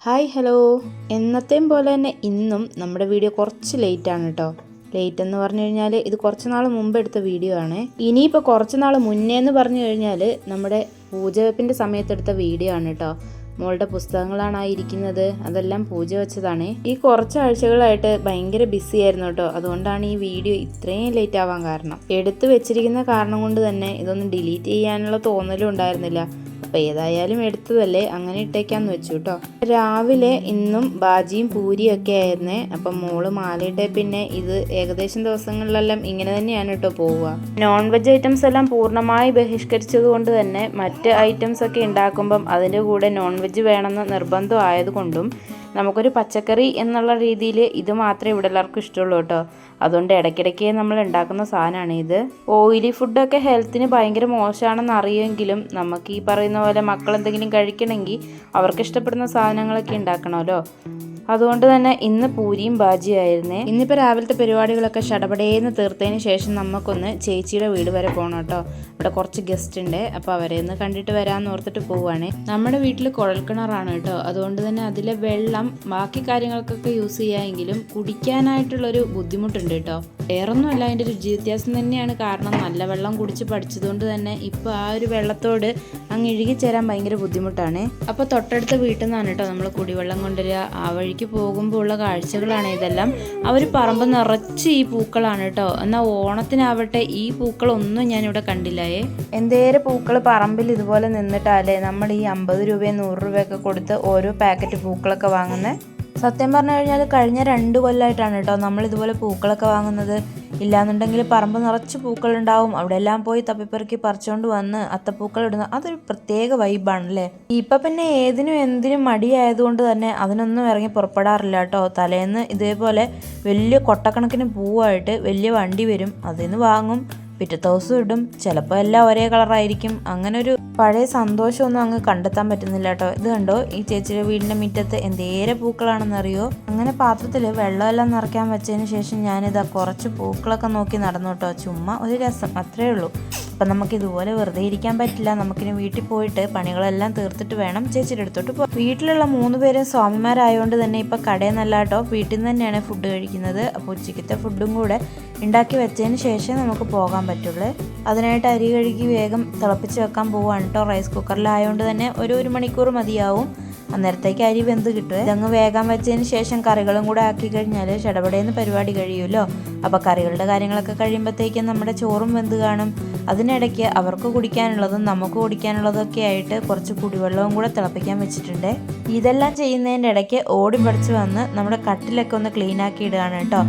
Hi hello. എന്നത്തെയും പോലെ തന്നെ ഇന്നും നമ്മുടെ വീഡിയോ കുറച്ച് ലേറ്റാണ് കേട്ടോ. ലേറ്റ് എന്ന് പറഞ്ഞു കഴിഞ്ഞാൽ ഇത് കുറച്ച് നാൾ മുമ്പ് എടുത്ത വീഡിയോ ആണ്. ഇനിയിപ്പോൾ കുറച്ച് നാൾ മുന്നേ എന്ന് പറഞ്ഞു കഴിഞ്ഞാൽ നമ്മുടെ പൂജവെപ്പിൻ്റെ സമയത്തെടുത്ത വീഡിയോ ആണ് കേട്ടോ. മോളുടെ പുസ്തകങ്ങളാണ് ആയിരിക്കുന്നത്, അതെല്ലാം പൂജ വെച്ചതാണ്. ഈ കുറച്ച് ആഴ്ചകളായിട്ട് ഭയങ്കര ബിസി ആയിരുന്നു കേട്ടോ. അതുകൊണ്ടാണ് ഈ വീഡിയോ ഇത്രയും ലേറ്റ് ആവാൻ കാരണം. എടുത്തു വെച്ചിരിക്കുന്ന കാരണം കൊണ്ട് തന്നെ ഇതൊന്നും ഡിലീറ്റ് ചെയ്യാനുള്ള തോന്നലും ഉണ്ടായിരുന്നില്ല. അപ്പോൾ ഏതായാലും എടുത്തതല്ലേ, അങ്ങനെ ഇട്ടേക്കാന്ന് വെച്ചു കേട്ടോ. രാവിലെ ഇന്നും ബാജിയും പൂരിയും ഒക്കെ ആയിരുന്നേ. അപ്പം മോള് മാലയിട്ടെ പിന്നെ ഇത് ഏകദേശം ദിവസങ്ങളിലെല്ലാം ഇങ്ങനെ തന്നെയാണ് കേട്ടോ പോവുക. നോൺ വെജ് ഐറ്റംസ് എല്ലാം പൂർണ്ണമായി ബഹിഷ്കരിച്ചത് കൊണ്ട് തന്നെ മറ്റ് ഐറ്റംസ് ഒക്കെ ഉണ്ടാക്കുമ്പം അതിൻ്റെ കൂടെ നോൺ വെജ് വേണമെന്ന് നിർബന്ധം ആയതുകൊണ്ടും നമുക്കൊരു പച്ചക്കറി എന്നുള്ള രീതിയിൽ ഇത് മാത്രമേ ഇവിടെ എല്ലാവർക്കും ഇഷ്ടമുള്ളൂ കേട്ടോ. അതുകൊണ്ട് ഇടയ്ക്കിടയ്ക്ക് നമ്മൾ ഉണ്ടാക്കുന്ന സാധനമാണ് ഇത്. ഓയിലി ഫുഡൊക്കെ ഹെൽത്തിന് ഭയങ്കര മോശമാണെന്ന് അറിയുമെങ്കിലും നമുക്ക് ഈ പറയുന്ന പോലെ മക്കൾ എന്തെങ്കിലും കഴിക്കണമെങ്കിൽ അവർക്ക് ഇഷ്ടപ്പെടുന്ന സാധനങ്ങളൊക്കെ ഉണ്ടാക്കണമല്ലോ. അതുകൊണ്ട് തന്നെ ഇന്ന് പൂരിയും ബാജിയായിരുന്നേ. ഇന്നിപ്പോൾ രാവിലത്തെ പരിപാടികളൊക്കെ ഷടപടേന്ന് തീർത്തതിന് ശേഷം നമുക്കൊന്ന് ചേച്ചിയുടെ വീട് വരെ പോകണം കേട്ടോ. ഇവിടെ കുറച്ച് ഗസ്റ്റ് ഉണ്ട്, അപ്പോൾ അവരെ ഒന്ന് കണ്ടിട്ട് വരാമെന്ന് ഓർത്തിട്ട് പോവുകയാണ്. നമ്മുടെ വീട്ടിൽ കുഴൽക്കിണറാണ് കേട്ടോ. അതുകൊണ്ട് തന്നെ അതിലെ വെള്ളം ബാക്കി കാര്യങ്ങൾക്കൊക്കെ യൂസ് ചെയ്യാമെങ്കിലും കുടിക്കാനായിട്ടുള്ളൊരു ബുദ്ധിമുട്ടുണ്ട് കേട്ടോ. വേറൊന്നുമല്ല, അതിൻ്റെ രുചി വ്യത്യാസം തന്നെയാണ് കാരണം. നല്ല വെള്ളം കുടിച്ച് പഠിച്ചതുകൊണ്ട് തന്നെ ഇപ്പോൾ ആ ഒരു വെള്ളത്തോട് അങ്ങ് ഇഴുകിച്ചേരാൻ ഭയങ്കര ബുദ്ധിമുട്ടാണ്. അപ്പോൾ തൊട്ടടുത്ത വീട്ടിൽ നിന്നാണ് കേട്ടോ നമ്മൾ കുടിവെള്ളം കൊണ്ടുവരിക. ആ വഴിക്ക് പോകുമ്പോൾ ഉള്ള കാഴ്ചകളാണ് ഇതെല്ലാം. അവർ പറമ്പ് നിറച്ച് ഈ പൂക്കളാണ് കേട്ടോ. എന്നാൽ ഓണത്തിനാവട്ടെ ഈ പൂക്കളൊന്നും ഞാനിവിടെ കണ്ടില്ലായേ. എന്തേരം പൂക്കൾ പറമ്പിൽ ഇതുപോലെ നിന്നിട്ടാലേ നമ്മൾ ഈ 50 രൂപയും 100 രൂപയൊക്കെ കൊടുത്ത് ഓരോ പാക്കറ്റ് പൂക്കളൊക്കെ വാങ്ങുന്നത്. സത്യം പറഞ്ഞു കഴിഞ്ഞാൽ കഴിഞ്ഞ 2 കൊല്ലമായിട്ടാണ് കേട്ടോ നമ്മൾ ഇതുപോലെ പൂക്കളൊക്കെ വാങ്ങുന്നത്. ഇല്ലാന്നുണ്ടെങ്കിൽ പറമ്പ് നിറച്ച് പൂക്കളുണ്ടാവും, അവിടെ എല്ലാം പോയി തപ്പിപ്പെറുക്കി പറിച്ചുകൊണ്ട് വന്ന് അത്തപ്പൂക്കൾ ഇടുന്ന അതൊരു പ്രത്യേക വൈബാണല്ലേ. ഇപ്പം പിന്നെ ഏതിനും എന്തിനും മടിയായതുകൊണ്ട് തന്നെ അതിനൊന്നും ഇറങ്ങി പുറപ്പെടാറില്ല കേട്ടോ. തലേന്ന് ഇതേപോലെ വലിയ കൊട്ടക്കണക്കിന് പൂവായിട്ട് വലിയ വണ്ടി വരും, അതിൽ നിന്ന് വാങ്ങും, പിറ്റത്തെ ദിവസം ഇടും. ചിലപ്പോൾ എല്ലാം ഒരേ കളറായിരിക്കും. അങ്ങനെ ഒരു പഴയ സന്തോഷമൊന്നും അങ്ങ് കണ്ടെത്താൻ പറ്റുന്നില്ല കേട്ടോ. ഇത് കണ്ടോ, ഈ ചേച്ചിയുടെ വീടിൻ്റെ മുറ്റത്ത് എന്തേരെ പൂക്കളാണെന്നറിയോ. അങ്ങനെ പാത്രത്തിൽ വെള്ളമെല്ലാം നിറയ്ക്കാൻ വെച്ചതിന് ശേഷം ഞാനിതാ കുറച്ച് പൂക്കളൊക്കെ നോക്കി നടന്നു കേട്ടോ. ചുമ്മാ ഒരു രസം, അത്രേ ഉള്ളൂ. അപ്പം നമുക്ക് ഇതുപോലെ വെറുതെ ഇരിക്കാൻ പറ്റില്ല. നമുക്കിനി വീട്ടിൽ പോയിട്ട് പണികളെല്ലാം തീർത്തിട്ട് വേണം ചേച്ചിയുടെ അടുത്തോട്ട് പോകാം. വീട്ടിലുള്ള 3 പേരും സ്വാമിമാരായതുകൊണ്ട് തന്നെ ഇപ്പം കടയിൽ നിന്നല്ല കേട്ടോ, വീട്ടിൽ നിന്ന് തന്നെയാണ് ഫുഡ് കഴിക്കുന്നത്. അപ്പോൾ ഉച്ചയ്ക്കത്തെ ഫുഡും കൂടെ ഉണ്ടാക്കി വെച്ചതിന് ശേഷം നമുക്ക് പോകാൻ പറ്റുള്ളൂ. അതിനായിട്ട് അരി കഴുകി വേഗം തിളപ്പിച്ച് വെക്കാൻ പോവുകയാണ് കേട്ടോ. റൈസ് കുക്കറിലായതുകൊണ്ട് തന്നെ ഒരു മണിക്കൂർ മതിയാവും. അന്നേരത്തേക്ക് അരി വെന്ത് കിട്ടുമേ. ഇതങ്ങ് വേഗം വെച്ചതിന് ശേഷം കറികളും കൂടെ ആക്കി കഴിഞ്ഞാൽ ഷടപടേന്ന് പരിപാടി കഴിയുമല്ലോ. അപ്പോൾ കറികളുടെ കാര്യങ്ങളൊക്കെ കഴിയുമ്പോഴത്തേക്കും നമ്മുടെ ചോറും വെന്ത് കാണും. അതിനിടയ്ക്ക് അവർക്ക് കുടിക്കാനുള്ളതും നമുക്ക് കുടിക്കാനുള്ളതൊക്കെ ആയിട്ട് കുറച്ച് കുടിവെള്ളവും കൂടെ തിളപ്പിക്കാൻ വെച്ചിട്ടുണ്ട്. ഇതെല്ലാം ചെയ്യുന്നതിൻ്റെ ഇടയ്ക്ക് ഓടി പഠിച്ച് വന്ന് നമ്മുടെ കട്ടിലൊക്കെ ഒന്ന് ക്ലീൻ ആക്കി ഇടുകയാണ് കേട്ടോ.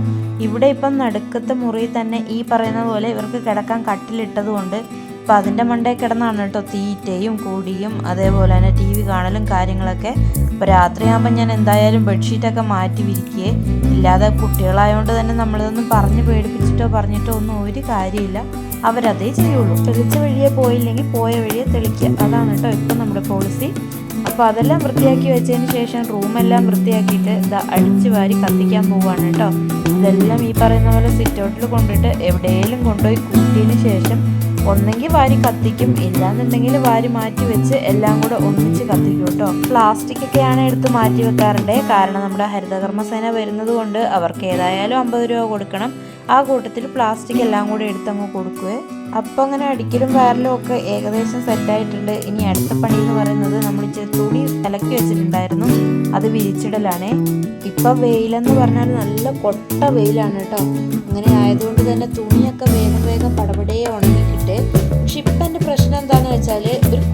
ഇവിടെ ഇപ്പം നടുക്കത്തെ മുറിയിൽ തന്നെ ഈ പറയുന്ന പോലെ ഇവർക്ക് കിടക്കാൻ കട്ടിലിട്ടത് കൊണ്ട് അപ്പം അതിൻ്റെ മണ്ടേ കിടന്നാണ് കേട്ടോ തീറ്റയും കൂടിയും അതേപോലെ തന്നെ TV കാണലും കാര്യങ്ങളൊക്കെ. അപ്പോൾ രാത്രിയാകുമ്പോൾ ഞാൻ എന്തായാലും ബെഡ്ഷീറ്റൊക്കെ മാറ്റി വിരിക്കുകയെ. ഇല്ലാതെ കുട്ടികളായതുകൊണ്ട് തന്നെ നമ്മളിതൊന്നും പറഞ്ഞ് പേടിപ്പിച്ചിട്ടോ പറഞ്ഞിട്ടോ ഒന്നും ഒരു കാര്യമില്ല, അവരതേ ചെയ്യുള്ളൂ. തെളിച്ച വഴിയെ പോയില്ലെങ്കിൽ പോയ വഴിയെ തെളിക്കുക, അതാണ് കേട്ടോ ഇപ്പം നമ്മുടെ പോളിസി. അപ്പോൾ അതെല്ലാം വൃത്തിയാക്കി വെച്ചതിന് ശേഷം റൂമെല്ലാം വൃത്തിയാക്കിയിട്ട് ഇതാ അടിച്ച് വാരി കത്തിക്കാൻ പോവുകയാണ് കേട്ടോ. ഇതെല്ലാം ഈ പറയുന്ന പോലെ സിറ്റൗട്ടിൽ കൊണ്ടിട്ട് എവിടെയെങ്കിലും കൊണ്ടുപോയി കൂട്ടിയതിന് ശേഷം ഒന്നെങ്കിൽ വാരി കത്തിക്കും, ഇല്ലാന്നുണ്ടെങ്കിൽ വാരി മാറ്റി വെച്ച് എല്ലാം കൂടെ ഒന്നിച്ച് കത്തിക്കും കേട്ടോ. പ്ലാസ്റ്റിക് ഒക്കെയാണ് എടുത്ത് മാറ്റി വെക്കാറുണ്ട്, കാരണം നമ്മുടെ ഹരിതകർമ്മസേന വരുന്നത് കൊണ്ട് അവർക്ക് ഏതായാലും 50 രൂപ കൊടുക്കണം. ആ കൂട്ടത്തിൽ പ്ലാസ്റ്റിക് എല്ലാം കൂടെ എടുത്തങ്ങ് കൊടുക്കുവേ. അപ്പം അങ്ങനെ അടിക്കലും വയറലും ഒക്കെ ഏകദേശം സെറ്റായിട്ടുണ്ട്. ഇനി അടുത്ത പണി എന്ന് പറയുന്നത് നമ്മൾ തുണി ഇലക്കി വെച്ചിട്ടുണ്ടായിരുന്നു, അത് വിരിച്ചിടലാണേ. ഇപ്പം വെയിലെന്ന് പറഞ്ഞാൽ നല്ല കൊട്ട വെയിലാണ് കേട്ടോ. അങ്ങനെ ആയതുകൊണ്ട് തന്നെ തുണിയൊക്കെ വേഗം പടപടയെ ഉണങ്ങിക്കിട്ട്. പക്ഷെ ഇപ്പം എൻ്റെ പ്രശ്നം എന്താണെന്ന് വെച്ചാൽ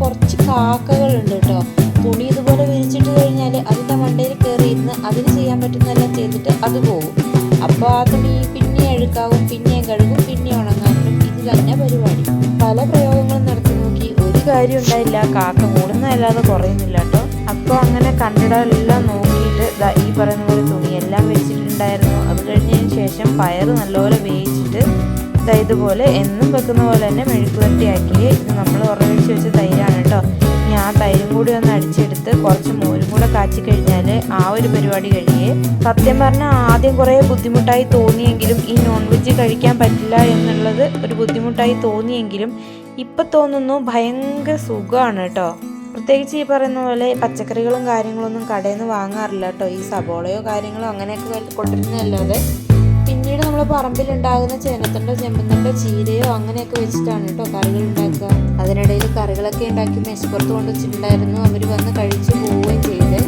കുറച്ച് കാക്കകളുണ്ട് കേട്ടോ. തുണി ഇതുപോലെ വിരിച്ചിട്ട് കഴിഞ്ഞാൽ അതിൻ്റെ മണ്ടയിൽ കയറി ഇരുന്ന് അതിന് ചെയ്യാൻ പറ്റുന്നതെല്ലാം ചെയ്തിട്ട് അത് പോകും. അപ്പോൾ ആ തുണി പിന്നെ അഴുക്കാവും, പിന്നെയും കഴുകും, പിന്നെ ഉണങ്ങാനും ഇത് തന്നെ പരിപാടി. പല പ്രയോഗങ്ങളും നടത്തി നോക്കി, ഒരു കാര്യം ഉണ്ടായില്ല. കാക്ക കൂടുന്നതല്ലാതെ കുറയുന്നില്ല കേട്ടോ. അപ്പോൾ അങ്ങനെ കണ്ടിടമെല്ലാം നോക്കിയിട്ട് ഈ പറയുന്ന പോലെ തുണിയെല്ലാം വെച്ചിട്ടുണ്ടായിരുന്നു. അത് കഴിഞ്ഞതിന് ശേഷം പയർ നല്ലപോലെ വേവിച്ചിട്ട് ഇതുപോലെ എന്നും വെക്കുന്ന പോലെ തന്നെ മെഴുക്കുവരട്ടിയാക്കി. ഇത് നമ്മൾ ഉറവിച്ച് വെച്ച തൈരാണ് കേട്ടോ. ഇനി ആ തൈരും കൂടി ഒന്ന് അടിച്ചെടുത്ത് കുറച്ച് മോരും കൂടെ കാച്ചി കഴിഞ്ഞാൽ ആ ഒരു പരിപാടി കഴിയേ. സത്യം പറഞ്ഞാൽ ആദ്യം കുറേ ബുദ്ധിമുട്ടായി തോന്നിയെങ്കിലും ഈ നോൺ വെജ് കഴിക്കാൻ പറ്റില്ല എന്നുള്ളത് ഒരു ബുദ്ധിമുട്ടായി തോന്നിയെങ്കിലും ഇപ്പം തോന്നുന്നു ഭയങ്കര സുഖമാണ് കേട്ടോ. പ്രത്യേകിച്ച് ഈ പറയുന്ന പോലെ പച്ചക്കറികളും കാര്യങ്ങളൊന്നും കടയിൽ നിന്ന് വാങ്ങാറില്ല കേട്ടോ. ഈ സബോളയോ കാര്യങ്ങളോ അങ്ങനെയൊക്കെ കൊണ്ടിരുന്നതല്ലാതെ പിന്നീട് നമ്മൾ പറമ്പിലുണ്ടാകുന്ന ചേനത്തണ്ടോ ചെമ്പന്തണ്ടോ ചീരയോ അങ്ങനെയൊക്കെ വെച്ചിട്ടാണ് കേട്ടോ കറികൾ ഉണ്ടാക്കുക. അതിനിടയിൽ കറികളൊക്കെ ഉണ്ടാക്കി മേശപ്പുറത്ത് കൊണ്ടുവച്ചിട്ടുണ്ടായിരുന്നു. അവർ വന്ന് കഴിച്ചു പോവുകയും ചെയ്ത്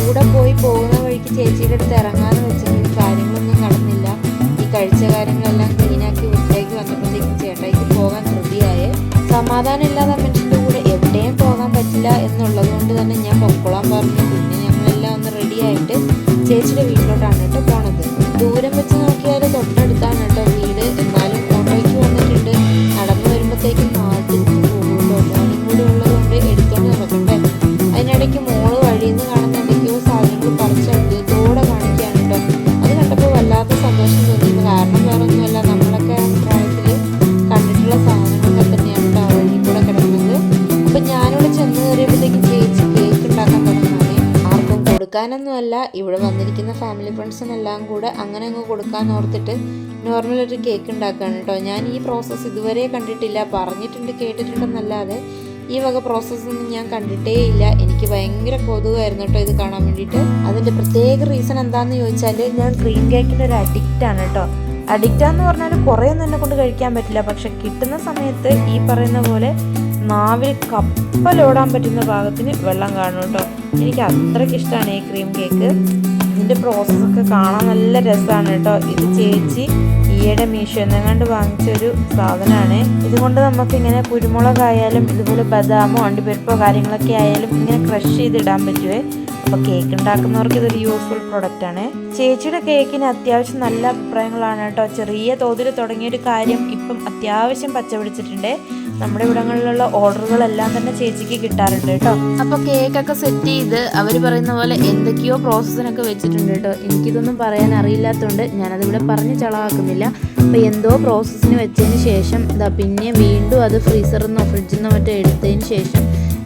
കൂടെ പോകുന്ന വഴിക്ക് ചേച്ചിയുടെ അടുത്ത് ഇറങ്ങാന്ന് വെച്ചെങ്കിലും കാര്യങ്ങളൊന്നും നടന്നില്ല. ഈ കഴിച്ച കാര്യങ്ങളെല്ലാം ക്ലീനാക്കി വൃത്തിയാക്കി വന്നപ്പോഴത്തേക്കും ചേട്ടായിക്ക് പോകാൻ ധൃതിയായേ. സമാധാനം ഇല്ലാതെ മനുഷ്യൻ്റെ കൂടെ എവിടെയും പോകാൻ പറ്റില്ല എന്നുള്ളത് കൊണ്ട് തന്നെ ഞാൻ പൊക്കോളാൻ പറഞ്ഞു. പിന്നെ ഞങ്ങളെല്ലാം ഒന്ന് റെഡിയായിട്ട് ചേച്ചിയുടെ വീട്ടിലോട്ടാണ് കേട്ടോ പോണത്. ദൂരം വെച്ച് നോക്കിയാൽ തൊട്ടടുത്താണ് കേട്ടോ വീട്. എന്നാലും ഓട്ടോയ്ക്ക് വന്നിട്ടുണ്ട്. നടന്നു വരുമ്പോഴത്തേക്കും മാറ്റിട്ട് പോകുമല്ലോ. മോനും കൂടി ഉള്ളത് കൊണ്ട് എടുത്തോണ്ട് നടക്കണ്ടേ. അതിനിടയ്ക്ക് മോള് വഴിയിൽ നിന്ന് കാണുന്ന എന്തൊക്കെയോ സാധനങ്ങൾ പറിച്ചെടുത്തോടെ കാണിക്കുകയാണ് കേട്ടോ. അത് കണ്ടപ്പോൾ വല്ലാത്ത സന്തോഷം തോന്നിയത്. കാരണം വേറെ ഒന്നുമല്ല, നമ്മളൊക്കെ പ്രായത്തിൽ കണ്ടിട്ടുള്ള സാധനങ്ങളൊക്കെ തന്നെയാണ് കേട്ടോ ആ വഴി കൂടെ കിടക്കുന്നത്. അപ്പം ഞാനിവിടെ ചെന്ന് കയറിയപ്പോഴത്തേക്കും ചേച്ചി കേക്ക് ഉണ്ടാക്കാൻ തുടങ്ങുകയാണ്. ആർക്കും കൊടുക്കാനൊന്നുമല്ല, ഇവിടെ വന്നിരിക്കുന്ന ഫാമിലി ഫ്രണ്ട്സിനെല്ലാം കൂടെ അങ്ങനെ അങ്ങ് കൊടുക്കാൻ ഓർത്തിട്ട് നോർമലൊരു കേക്ക് ഉണ്ടാക്കുകയാണ് കേട്ടോ. ഞാൻ ഈ പ്രോസസ്സ് ഇതുവരെ കണ്ടിട്ടില്ല. പറഞ്ഞിട്ടുണ്ട് കേട്ടിട്ടുണ്ടെന്നല്ലാതെ ഈ വക പ്രോസസ്സൊന്നും ഞാൻ കണ്ടിട്ടേ ഇല്ല. എനിക്ക് ഭയങ്കര കൊതുകായിരുന്നു കേട്ടോ ഇത് കാണാൻ വേണ്ടിയിട്ട്. അതിൻ്റെ പ്രത്യേക റീസൺ എന്താണെന്ന് ചോദിച്ചാൽ ഞാൻ ക്രീം കേക്കിൻ്റെ ഒരു അഡിക്റ്റാണ് കേട്ടോ. അഡിക്റ്റാന്ന് പറഞ്ഞാൽ കുറേയൊന്നും എന്നെ കൊണ്ട് കഴിക്കാൻ പറ്റില്ല. പക്ഷെ കിട്ടുന്ന സമയത്ത് ഈ പറയുന്ന പോലെ നാവിൽ കപ്പലോടാൻ പറ്റുന്ന പാകത്തിന് വെള്ളം കാണും കേട്ടോ. എനിക്ക് അത്രയ്ക്ക് ഇഷ്ടമാണ് ഈ ക്രീം കേക്ക്. ഇതിൻ്റെ പ്രോസസ്സൊക്കെ കാണാൻ നല്ല രസമാണ് കേട്ടോ. ഇത് ചേച്ചി ഈയിടെ മീഷോ എന്നെങ്ങാണ്ട് വാങ്ങിച്ചൊരു സാധനമാണ്. ഇതുകൊണ്ട് നമുക്കിങ്ങനെ കുരുമുളകായാലും ഇതുപോലെ ബദാമോ അണ്ടിപ്പരിപ്പോ കാര്യങ്ങളൊക്കെ ആയാലും ഇങ്ങനെ ക്രഷ് ചെയ്തിടാൻ പറ്റുമേ. അപ്പോൾ കേക്ക് ഉണ്ടാക്കുന്നവർക്ക് ഇതൊരു യൂസ്ഫുൾ പ്രൊഡക്റ്റാണ്. ചേച്ചിയുടെ കേക്കിന് അത്യാവശ്യം നല്ല അഭിപ്രായങ്ങളാണ് കേട്ടോ. ചെറിയ തോതിൽ തുടങ്ങിയൊരു കാര്യം ഇപ്പം അത്യാവശ്യം പച്ച പിടിച്ചിട്ടുണ്ട്. നമ്മുടെ ഇവിടങ്ങളിലുള്ള ഓർഡറുകളെല്ലാം തന്നെ ചേച്ചിക്ക് കിട്ടാറുണ്ട് കേട്ടോ. അപ്പോൾ കേക്കൊക്കെ സെറ്റ് ചെയ്ത് അവർ പറയുന്ന പോലെ എന്തൊക്കെയോ പ്രോസസ്സിനൊക്കെ വെച്ചിട്ടുണ്ട് കേട്ടോ. എനിക്കിതൊന്നും പറയാൻ അറിയില്ലാത്തതുകൊണ്ട് ഞാനതിവിടെ പറഞ്ഞ് ചളവാക്കുന്നില്ല. അപ്പോൾ എന്തോ പ്രോസസ്സിന് വെച്ചതിന് ശേഷം പിന്നെ വീണ്ടും അത് ഫ്രീസറിൽ നിന്നോ ഫ്രിഡ്ജിൽ നിന്നോ മറ്റോ എടുത്തതിന് ശേഷം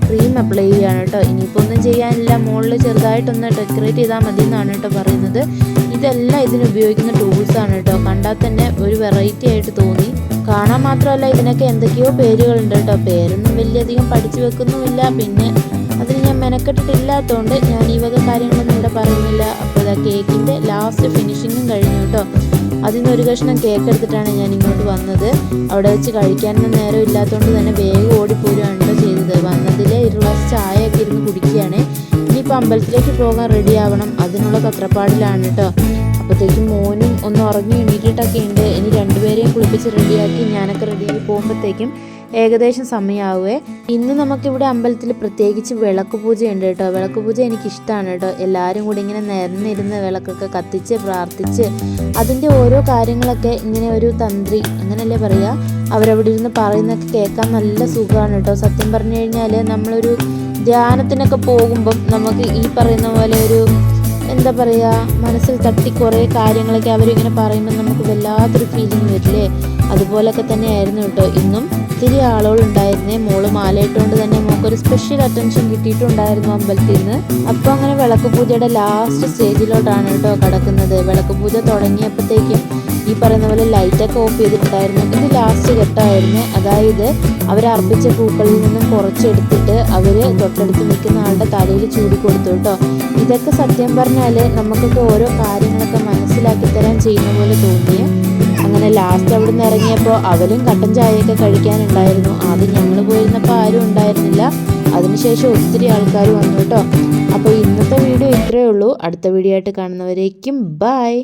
ക്രീം അപ്ലൈ ചെയ്യുകയാണ് കേട്ടോ. ഇനിയിപ്പോൾ ഒന്നും ചെയ്യാനില്ല, മുകളിൽ ചെറുതായിട്ടൊന്ന് ഡെക്കറേറ്റ് ചെയ്താൽ മതി എന്നാണ് കേട്ടോ പറയുന്നത്. ഇതെല്ലാം ഇതിന് ഉപയോഗിക്കുന്ന ടൂൾസാണ് കേട്ടോ. കണ്ടാൽ തന്നെ ഒരു വെറൈറ്റി ആയിട്ട് തോന്നി. കാണാൻ മാത്രമല്ല ഇതിനൊക്കെ എന്തൊക്കെയോ പേരുകളുണ്ട് കേട്ടോ. പേരൊന്നും വലിയധികം പഠിച്ചു വെക്കുന്നുമില്ല. പിന്നെ അതിന് ഞാൻ മെനക്കെട്ടിട്ടില്ലാത്തതുകൊണ്ട് ഞാൻ ഈ വക കാര്യങ്ങളൊന്നും ഇവിടെ പറയുന്നില്ല. അപ്പോൾ ഇതാ കേക്കിൻ്റെ ലാസ്റ്റ് ഫിനിഷിങ്ങും കഴിഞ്ഞു കേട്ടോ. അതിൽ നിന്നൊരു കഷ്ണം കേക്ക് എടുത്തിട്ടാണ് ഞാൻ ഇങ്ങോട്ട് വന്നത്. അവിടെ വെച്ച് കഴിക്കാനൊന്നും നേരം ഇല്ലാത്തതുകൊണ്ട് തന്നെ വേഗം ഓടിപ്പോരുകയാണ് കേട്ടോ ചെയ്തത്. വന്നതിൽ ഒരു ഗ്ലാസ് ചായയൊക്കെ ഇരുന്ന് കുടിക്കുകയാണ്. ഇനിയിപ്പോൾ അമ്പലത്തിലേക്ക് പോകാൻ റെഡി ആവണം. അതിനുള്ള തത്രപ്പാടിലാണ് കേട്ടോ. അപ്പോഴത്തേക്കും മോനും ഒന്ന് ഉറങ്ങി എണീറ്റിട്ടൊക്കെ ഉണ്ട്. ഇനി രണ്ടുപേരെയും കുളിപ്പിച്ച് റെഡിയാക്കി ഞാനൊക്കെ റെഡിയാക്കി പോകുമ്പോഴത്തേക്കും ഏകദേശം സമയമാവുമേ. ഇന്ന് നമുക്കിവിടെ അമ്പലത്തിൽ പ്രത്യേകിച്ച് വിളക്ക് പൂജയുണ്ട് കേട്ടോ. വിളക്ക് പൂജ എനിക്കിഷ്ടമാണ് കേട്ടോ. എല്ലാവരും കൂടി ഇങ്ങനെ നിരന്നിരുന്ന് വിളക്കൊക്കെ കത്തിച്ച് പ്രാർത്ഥിച്ച് അതിൻ്റെ ഓരോ കാര്യങ്ങളൊക്കെ ഇങ്ങനെ ഒരു തന്ത്രി അങ്ങനെയല്ലേ പറയുക, അവരവിടെ ഇരുന്ന് പറയുന്നതൊക്കെ കേൾക്കാൻ നല്ല സുഖമാണ് കേട്ടോ. സത്യം പറഞ്ഞു കഴിഞ്ഞാൽ നമ്മളൊരു ധ്യാനത്തിനൊക്കെ പോകുമ്പം നമുക്ക് ഈ പറയുന്ന പോലെ ഒരു എന്താ പറയുക, മനസ്സിൽ തട്ടി കുറേ കാര്യങ്ങളൊക്കെ അവരിങ്ങനെ പറയുമ്പോൾ നമുക്ക് വല്ലാത്തൊരു ഫീലിംഗ് വരില്ലേ. അതുപോലൊക്കെ തന്നെയായിരുന്നു കേട്ടോ. ഇന്നും ഒത്തിരി ആളുകളുണ്ടായിരുന്നേ. മോള് മാലയിട്ടുകൊണ്ട് തന്നെ മോൾക്കൊരു സ്പെഷ്യൽ അറ്റൻഷൻ കിട്ടിയിട്ടുണ്ടായിരുന്നു അമ്പലത്തിൽ നിന്ന്. അപ്പോൾ അങ്ങനെ വിളക്ക് പൂജയുടെ ലാസ്റ്റ് സ്റ്റേജിലോട്ടാണ് കേട്ടോ കിടക്കുന്നത്. വിളക്ക് പൂജ തുടങ്ങിയപ്പോഴത്തേക്കും ഈ പറയുന്ന പോലെ ലൈറ്റൊക്കെ ഓഫ് ചെയ്തിട്ടുണ്ടായിരുന്നു. ഇത് ലാസ്റ്റ് ഘട്ടമായിരുന്നു. അതായത് അവരർപ്പിച്ച പൂക്കളിൽ നിന്നും കുറച്ചെടുത്തിട്ട് അവർ തൊട്ടടുത്ത് നിൽക്കുന്ന ആളുടെ തലയിൽ ചൂടി കൊടുത്തു കേട്ടോ. ഇതൊക്കെ സത്യം പറഞ്ഞാൽ നമുക്കൊക്കെ ഓരോ കാര്യങ്ങളൊക്കെ മനസ്സിലാക്കി തരാൻ ചെയ്യുന്ന പോലെ തോന്നിയ. അങ്ങനെ ലാസ്റ്റ് അവിടെ നിന്ന് ഇറങ്ങിയപ്പോൾ അവരും കട്ടൻ ചായയൊക്കെ കഴിക്കാനുണ്ടായിരുന്നു. ആദ്യം ഞങ്ങൾ പോയിരുന്നപ്പോൾ ആരും ഉണ്ടായിരുന്നില്ല. അതിനുശേഷം ഒത്തിരി ആൾക്കാർ വന്നു കേട്ടോ. അപ്പോൾ ഇന്നത്തെ വീഡിയോ ഇത്രയേ ഉള്ളൂ. അടുത്ത വീഡിയോ ആയിട്ട് കാണുന്നവരേക്കും ബൈ.